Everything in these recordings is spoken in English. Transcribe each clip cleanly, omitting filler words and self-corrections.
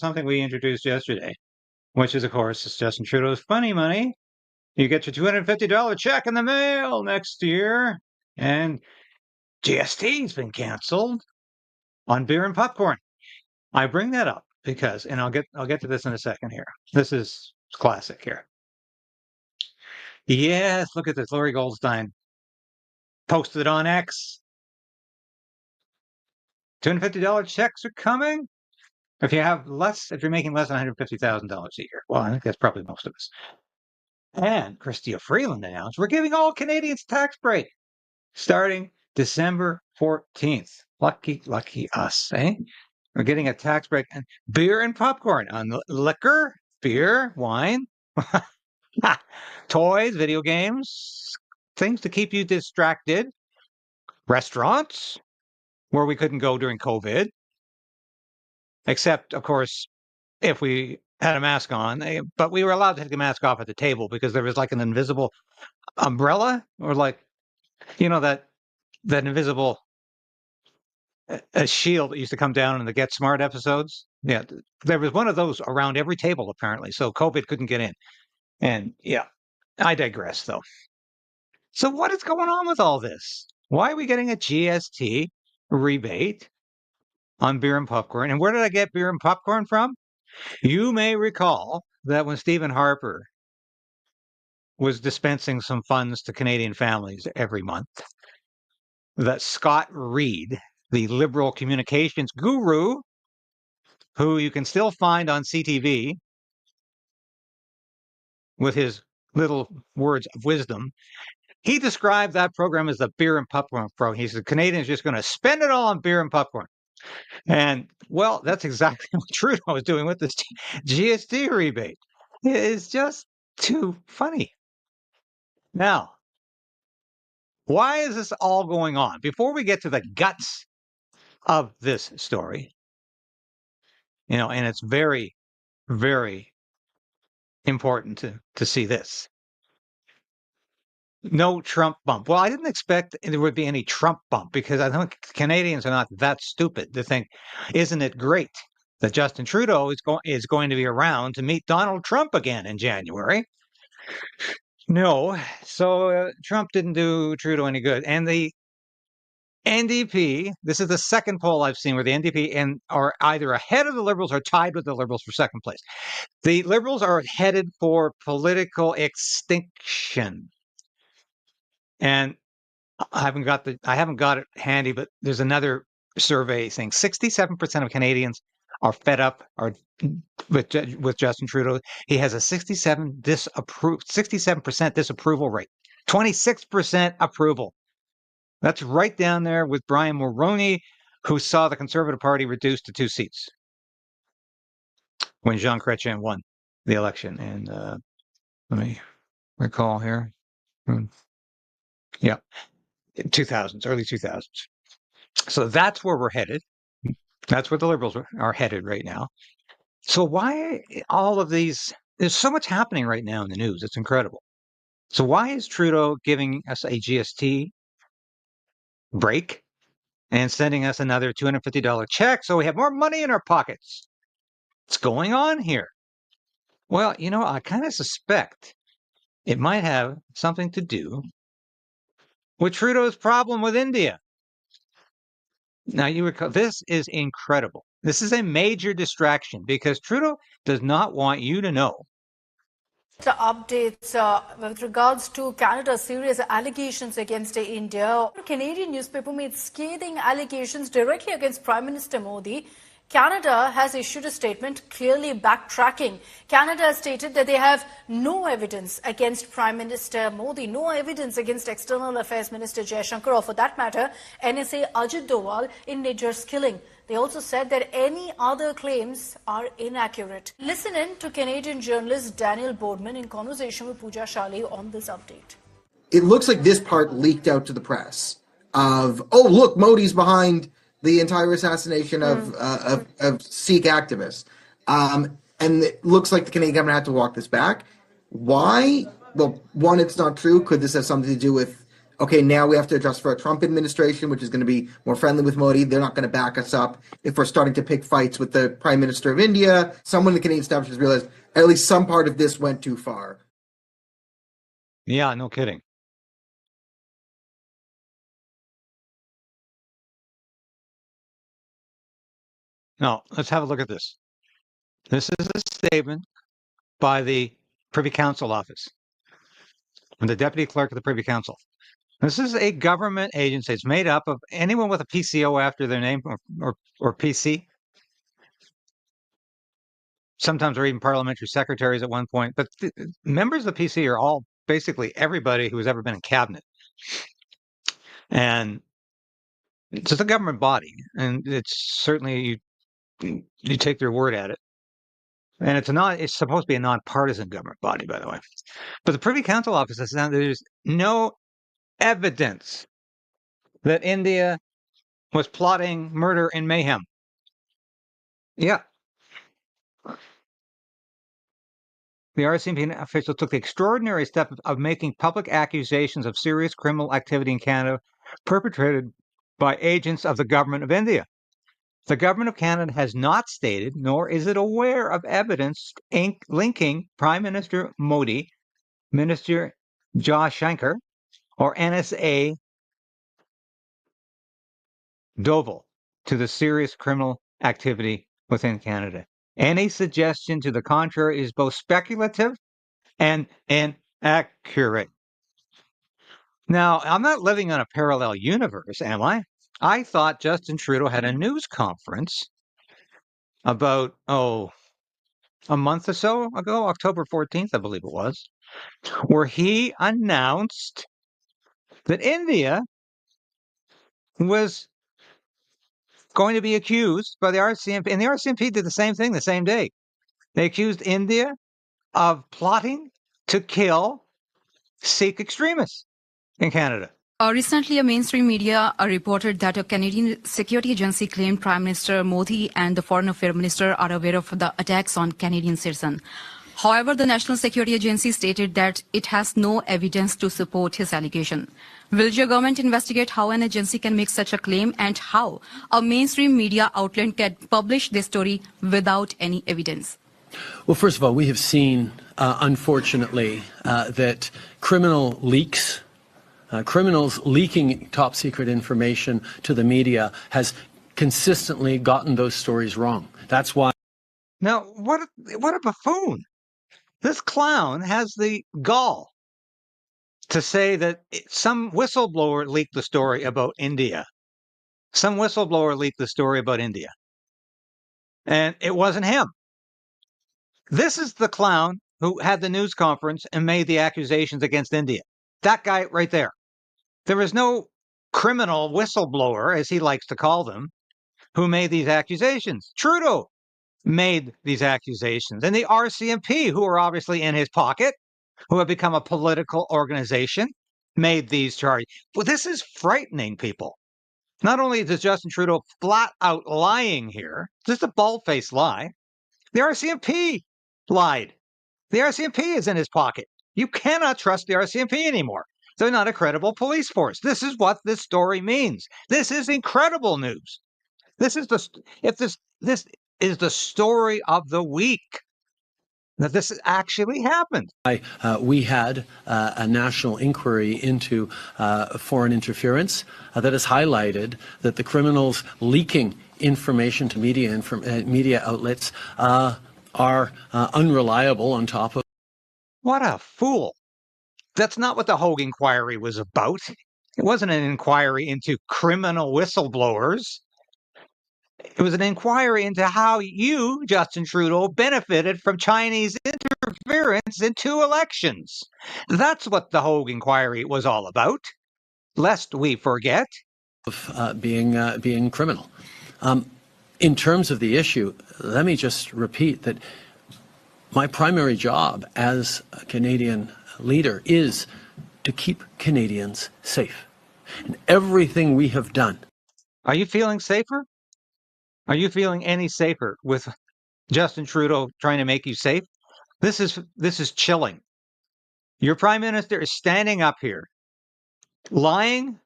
something we introduced yesterday, which is, of course, it's Justin Trudeau's funny money. You get your $250 check in the mail next year, and GST's been canceled on beer and popcorn. I bring that up because, and I'll get to this in a second here. This is classic here. Yes, look at this. Lori Goldstein posted on X. $250 checks are coming. If you're making less than $150,000 a year. Well, I think that's probably most of us. And Chrystia Freeland announced we're giving all Canadians a tax break starting December 14th. Lucky us, eh? We're getting a tax break and beer and popcorn on liquor, beer, wine, toys, video games, things to keep you distracted, restaurants where we couldn't go during COVID, except, of course, if we had a mask on, but we were allowed to take the mask off at the table because there was like an invisible umbrella or like, that invisible a shield that used to come down in the Get Smart episodes. Yeah, there was one of those around every table apparently, so COVID couldn't get in. And yeah, I digress though. So what is going on with all this? Why are we getting a GST rebate on beer and popcorn? And where did I get beer and popcorn from? You may recall that when Stephen Harper was dispensing some funds to Canadian families every month, that Scott Reed, the liberal communications guru, who you can still find on CTV with his little words of wisdom, he described that program as the beer and popcorn program. He said, Canadians are just going to spend it all on beer and popcorn. And, well, that's exactly what Trudeau was doing with this GST rebate. It's just too funny. Now, why is this all going on? Before we get to the guts of this story, and it's very, very important to see this. No Trump bump. Well, I didn't expect there would be any Trump bump because I think Canadians are not that stupid to think, isn't it great that Justin Trudeau is going to be around to meet Donald Trump again in January? No. So Trump didn't do Trudeau any good. And the NDP, this is the second poll I've seen where the NDP are either ahead of the Liberals or tied with the Liberals for second place. The Liberals are headed for political extinction. And I haven't got it handy, but there's another survey saying 67% of Canadians are fed up with Justin Trudeau. He has a 67% disapproval rate, 26% approval. That's right down there with Brian Mulroney, who saw the Conservative Party reduced to 2 seats when Jean Chrétien won the election. And let me recall here. Yeah, 2000s, early 2000s. So that's where we're headed. That's where the Liberals are headed right now. So why all of these? There's so much happening right now in the news. It's incredible. So why is Trudeau giving us a GST break and sending us another $250 check so we have more money in our pockets? What's going on here? Well, I kind of suspect it might have something to do with Trudeau's problem with India. Now, you recall, this is incredible. This is a major distraction because Trudeau does not want you to know. The updates with regards to Canada's serious allegations against India. A Canadian newspaper made scathing allegations directly against Prime Minister Modi. Canada has issued a statement clearly backtracking. Canada has stated that they have no evidence against Prime Minister Modi, no evidence against External Affairs Minister Jaishankar, or for that matter, NSA Ajit Doval in Niger's killing. They also said that any other claims are inaccurate. Listen in to Canadian journalist Daniel Boardman in conversation with Pooja Shale on this update. It looks like this part leaked out to the press of, oh, look, Modi's behind the entire assassination of Sikh activists. And it looks like the Canadian government had to walk this back. Why? Well, one, it's not true. Could this have something to do with okay, now we have to adjust for a Trump administration, which is going to be more friendly with Modi. They're not going to back us up. If we're starting to pick fights with the Prime Minister of India, someone in the Canadian establishment has realized at least some part of this went too far. Yeah, no kidding. Now, let's have a look at this. This is a statement by the Privy Council office and the Deputy Clerk of the Privy Council. This is a government agency. It's made up of anyone with a PCO after their name or PC. Sometimes they're even parliamentary secretaries at one point. But members of the PC are all basically everybody who has ever been in cabinet. And it's just a government body. And it's certainly, you take their word at it. And it's supposed to be a nonpartisan government body, by the way. But the Privy Council office says now there's no evidence that India was plotting murder and mayhem. Yeah. The RCMP official took the extraordinary step of making public accusations of serious criminal activity in Canada perpetrated by agents of the government of India. The government of Canada has not stated, nor is it aware of evidence linking Prime Minister Modi, Minister Jaishankar, or NSA Doval to the serious criminal activity within Canada. Any suggestion to the contrary is both speculative and inaccurate. Now, I'm not living on a parallel universe, am I? I thought Justin Trudeau had a news conference about, a month or so ago, October 14th, I believe it was, where he announced that India was going to be accused by the RCMP. And the RCMP did the same thing the same day. They accused India of plotting to kill Sikh extremists in Canada. Recently, a mainstream media reported that a Canadian security agency claimed Prime Minister Modi and the Foreign Affairs Minister are aware of the attacks on Canadian citizens. However, the National Security Agency stated that it has no evidence to support his allegation. Will your government investigate how an agency can make such a claim and how a mainstream media outlet can publish this story without any evidence? Well, first of all, we have seen, unfortunately, that criminal leaks, criminals leaking top secret information to the media has consistently gotten those stories wrong. That's why. Now, what a buffoon. This clown has the gall to say that some whistleblower leaked the story about India. Some whistleblower leaked the story about India. And it wasn't him. This is the clown who had the news conference and made the accusations against India. That guy right there. There was no criminal whistleblower, as he likes to call them, who made these accusations. Trudeau made these accusations. And the RCMP, who are obviously in his pocket, who have become a political organization, made these charges. Well, this is frightening people. Not only is Justin Trudeau flat out lying here, just a bald-faced lie, the RCMP lied. The RCMP is in his pocket. You cannot trust the RCMP anymore. They're not a credible police force. This is what this story means. This is incredible news. This is this is the story of the week, that this actually happened. We had a national inquiry into foreign interference that has highlighted that the criminals leaking information to media outlets are unreliable on top of. What a fool. That's not what the HUGE inquiry was about. It wasn't an inquiry into criminal whistleblowers. It was an inquiry into how you, Justin Trudeau, benefited from Chinese interference in 2 elections. That's what the HUGE inquiry was all about, lest we forget. Of being criminal. In terms of the issue, let me just repeat that my primary job as a Canadian leader is to keep Canadians safe. And everything we have done. Are you feeling safer? Are you feeling any safer with Justin Trudeau trying to make you safe? This is chilling. Your prime minister is standing up here lying,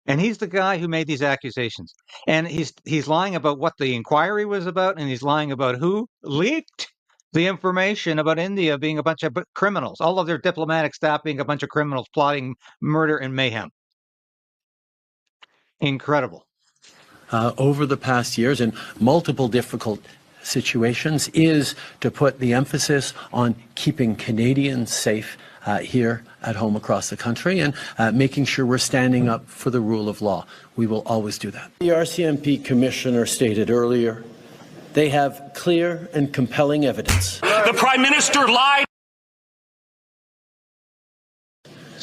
and he's the guy who made these accusations. And he's lying about what the inquiry was about, and he's lying about who leaked the information about India being a bunch of criminals, all of their diplomatic staff being a bunch of criminals plotting murder and mayhem. Incredible. Over the past years in multiple difficult situations is to put the emphasis on keeping Canadians safe here at home across the country and making sure we're standing up for the rule of law. We will always do that. The RCMP commissioner stated earlier, they have clear and compelling evidence. The Prime Minister lied.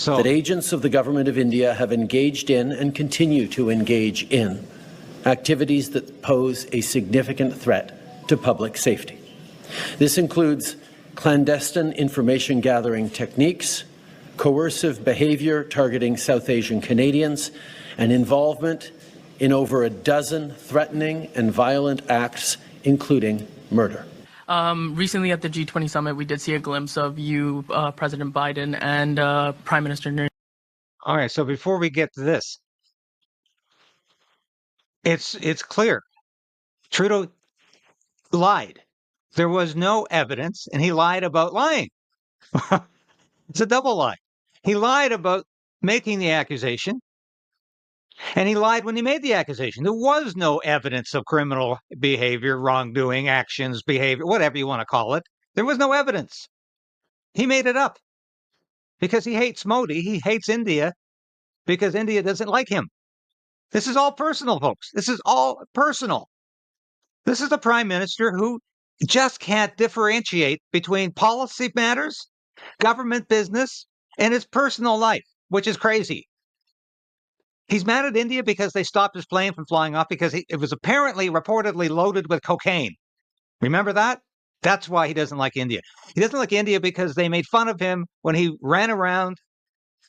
That agents of the government of India have engaged in and continue to engage in activities that pose a significant threat to public safety. This includes clandestine information gathering techniques, coercive behavior targeting South Asian Canadians, and involvement in over a dozen threatening and violent acts, including murder. Recently at the G20 summit, we did see a glimpse of you, President Biden, and Prime Minister Narendra. All right, so before we get to this, it's clear. Trudeau lied. There was no evidence, and he lied about lying. It's a double lie. He lied about making the accusation, and he lied when he made the accusation. There was no evidence of criminal behavior, wrongdoing, actions, behavior, whatever you want to call it. There was no evidence. He made it up because he hates Modi. He hates India because India doesn't like him. This is all personal, folks. This is all personal. This is the prime minister who just can't differentiate between policy matters, government business, and his personal life, which is crazy. He's mad at India because they stopped his plane from flying off because it was apparently reportedly loaded with cocaine. Remember that? That's why he doesn't like India. He doesn't like India because they made fun of him when he ran around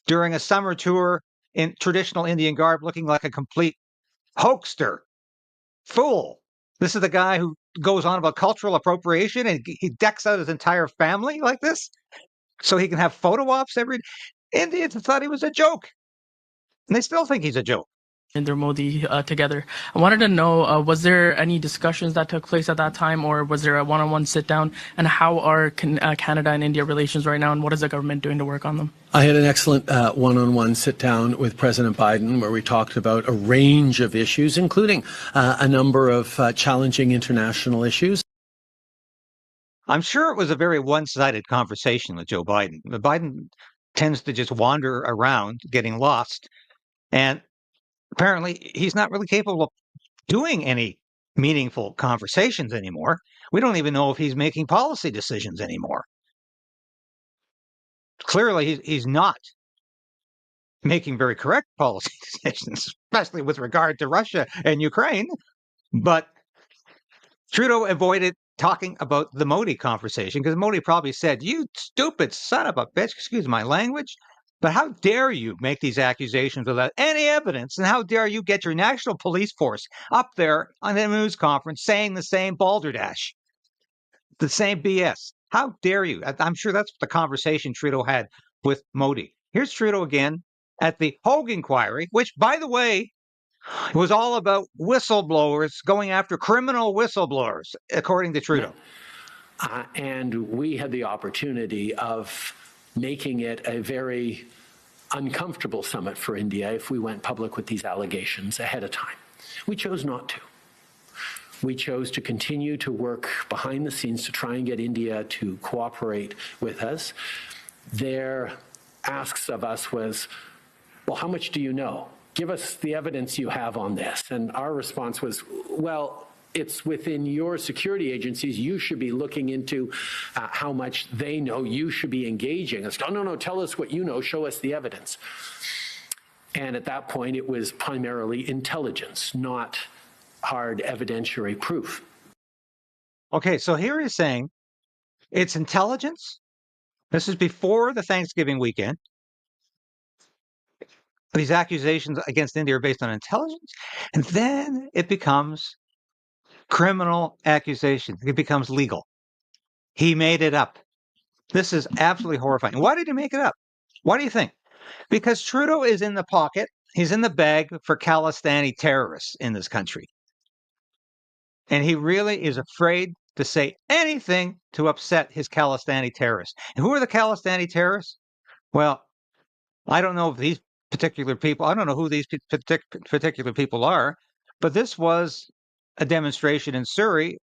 during a summer tour in traditional Indian garb looking like a complete hoaxer, fool. This is the guy who goes on about cultural appropriation and he decks out his entire family like this so he can have photo ops every. Indians thought he was a joke. And they still think he's a joke. Narendra Modi together. I wanted to know, was there any discussions that took place at that time, or was there a one-on-one sit-down? And how are Canada and India relations right now, and what is the government doing to work on them? I had an excellent one-on-one sit-down with President Biden where we talked about a range of issues, including a number of challenging international issues. I'm sure it was a very one-sided conversation with Joe Biden. Biden tends to just wander around, getting lost. And apparently, he's not really capable of doing any meaningful conversations anymore. We don't even know if he's making policy decisions anymore. Clearly, he's not making very correct policy decisions, especially with regard to Russia and Ukraine. But Trudeau avoided talking about the Modi conversation because Modi probably said, "You stupid son of a bitch," excuse my language, but how dare you make these accusations without any evidence? And how dare you get your national police force up there on a news conference saying the same balderdash, the same BS? How dare you? I'm sure that's the conversation Trudeau had with Modi. Here's Trudeau again at the HUGE inquiry, which, by the way, was all about whistleblowers going after criminal whistleblowers, according to Trudeau. And we had the opportunity of making it a very uncomfortable summit for India if we went public with these allegations ahead of time. We chose not to. We chose to continue to work behind the scenes to try and get India to cooperate with us. Their asks of us was, well, how much do you know? Give us the evidence you have on this. And our response was, well, it's within your security agencies. You should be looking into how much they know. You should be engaging. It's, oh, no, tell us what you know. Show us the evidence. And at that point, it was primarily intelligence, not hard evidentiary proof. Okay, so here he's saying it's intelligence. This is before the Thanksgiving weekend. These accusations against India are based on intelligence. And then it becomes criminal accusations. It becomes legal. He made it up. This is absolutely horrifying. Why did he make it up? Why do you think? Because Trudeau is in the pocket, he's in the bag for Khalistani terrorists in this country. And he really is afraid to say anything to upset his Khalistani terrorists. And who are the Khalistani terrorists? Well, I don't know if these particular people, I don't know who these particular people are, but this was a demonstration in Surrey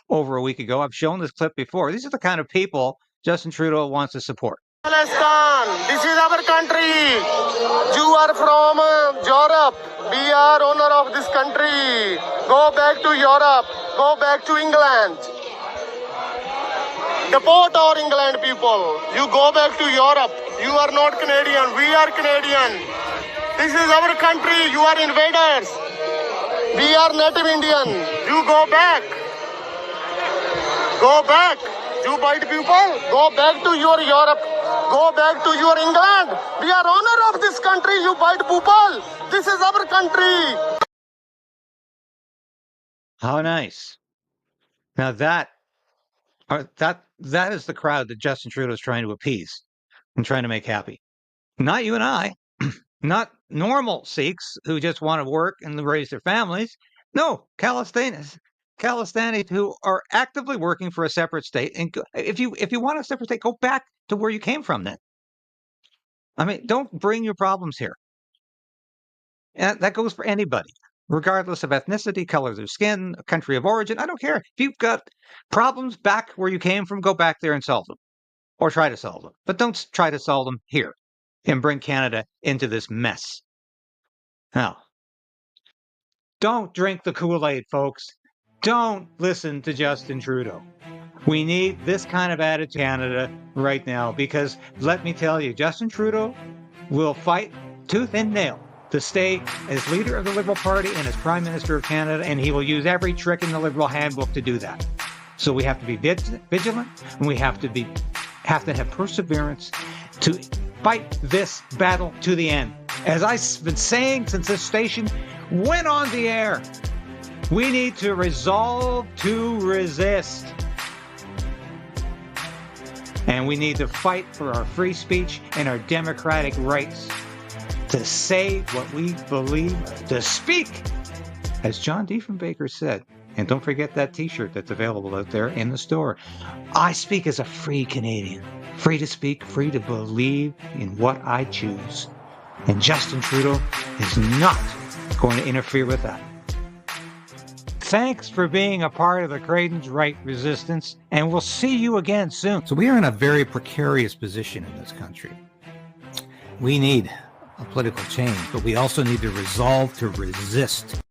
over a week ago. I've shown this clip before. These are the kind of people Justin Trudeau wants to support. Palestine, this is our country. You are from Europe. We are owner of this country. Go back to Europe. Go back to England. Deport our England people. You go back to Europe. You are not Canadian. We are Canadian. This is our country. You are invaders. We are Native Indian. You go back. Go back. You white people, go back to your Europe. Go back to your England. We are owner of this country, you white people. This is our country. How nice. Now that is the crowd that Justin Trudeau is trying to appease and trying to make happy. Not you and I, not normal Sikhs who just want to work and raise their families. No, Khalistanis who are actively working for a separate state. And if you want a separate state, go back to where you came from then. I mean, don't bring your problems here. And that goes for anybody, regardless of ethnicity, color of their skin, country of origin. I don't care. If you've got problems back where you came from, go back there and solve them. Or try to solve them. But don't try to solve them here and bring Canada into this mess. Now, don't drink the Kool-Aid, folks. Don't listen to Justin Trudeau. We need this kind of attitude in Canada right now because, let me tell you, Justin Trudeau will fight tooth and nail to stay as leader of the Liberal Party and as Prime Minister of Canada, and he will use every trick in the Liberal handbook to do that. So we have to be vigilant, and we have to have perseverance to fight this battle to the end. As I've been saying since this station went on the air, we need to resolve to resist. And we need to fight for our free speech and our democratic rights to say what we believe, to speak, as John Diefenbaker said. And don't forget that t-shirt that's available out there in the store. I speak as a free Canadian, free to speak, free to believe in what I choose. And Justin Trudeau is not going to interfere with that. Thanks for being a part of the KRAYDEN'S Right Resistance, and we'll see you again soon. So we are in a very precarious position in this country. We need a political change, but we also need to resolve to resist.